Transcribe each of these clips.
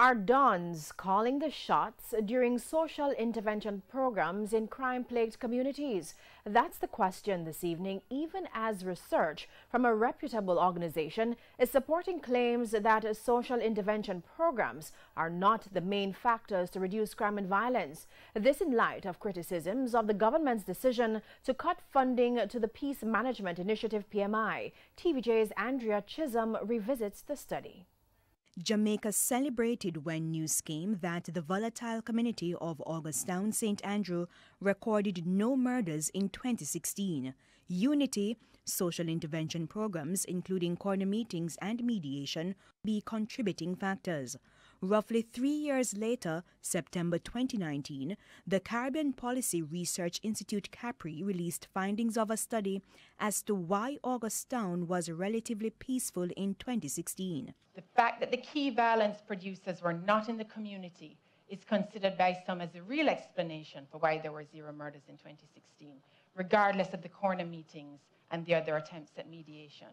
Are dons calling the shots during social intervention programs in crime-plagued communities? That's the question this evening, even as research from a reputable organization is supporting claims that social intervention programs are not the main factors to reduce crime and violence. This in light of criticisms of the government's decision to cut funding to the Peace Management Initiative PMI. TVJ's Andrea Chisholm revisits the study. Jamaica celebrated when news came that the volatile community of Augustown St. Andrew recorded no murders in 2016. Unity, social intervention programs including corner meetings and mediation be contributing factors. Roughly 3 years later, September 2019, the Caribbean Policy Research Institute CAPRI released findings of a study as to why Augustown was relatively peaceful in 2016. The fact that the key violence producers were not in the community is considered by some as a real explanation for why there were 0 murders in 2016, regardless of the corner meetings and the other attempts at mediation.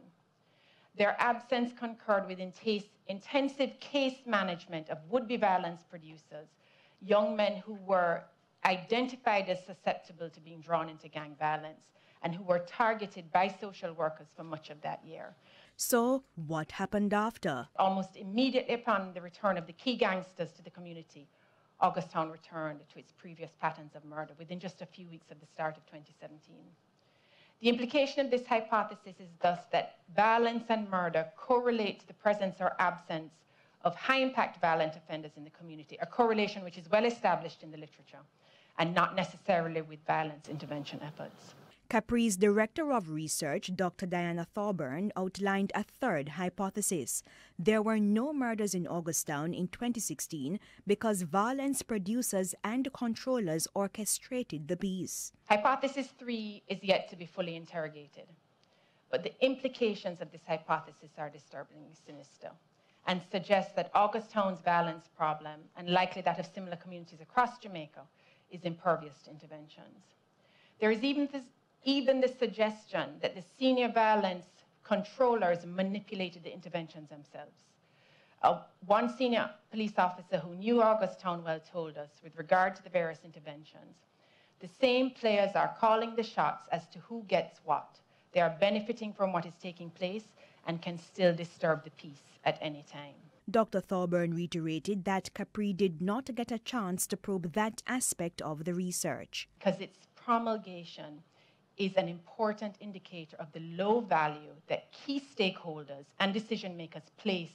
Their absence concurred with intensive case management of would-be violence producers, young men who were identified as susceptible to being drawn into gang violence and who were targeted by social workers for much of that year. So, what happened after? Almost immediately upon the return of the key gangsters to the community, Augustown returned to its previous patterns of murder within just a few weeks of the start of 2017. The implication of this hypothesis is thus that violence and murder correlate to the presence or absence of high-impact violent offenders in the community, a correlation which is well established in the literature, and not necessarily with violence intervention efforts. CAPRI's Director of Research, Dr. Diana Thorburn, outlined a third hypothesis. There were no murders in Augustown in 2016 because violence producers and controllers orchestrated the peace. Hypothesis 3 is yet to be fully interrogated, but the implications of this hypothesis are disturbingly sinister and suggest that Augustown's violence problem, and likely that of similar communities across Jamaica, is impervious to interventions. There is even the suggestion that the senior violence controllers manipulated the interventions themselves. One senior police officer who knew Augustown well told us, with regard to the various interventions, the same players are calling the shots as to who gets what. They are benefiting from what is taking place and can still disturb the peace at any time. Dr. Thorburn reiterated that CAPRI did not get a chance to probe that aspect of the research. Because its promulgation is an important indicator of the low value that key stakeholders and decision makers place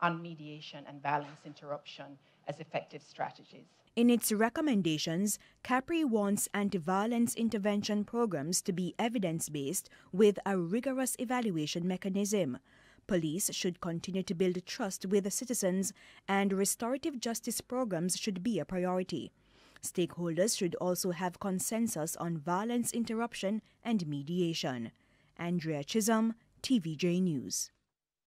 on mediation and violence interruption as effective strategies. In its recommendations, CAPRI wants anti-violence intervention programs to be evidence-based with a rigorous evaluation mechanism. Police should continue to build trust with the citizens, and restorative justice programs should be a priority. Stakeholders should also have consensus on violence interruption and mediation. Andrea Chisholm, TVJ News.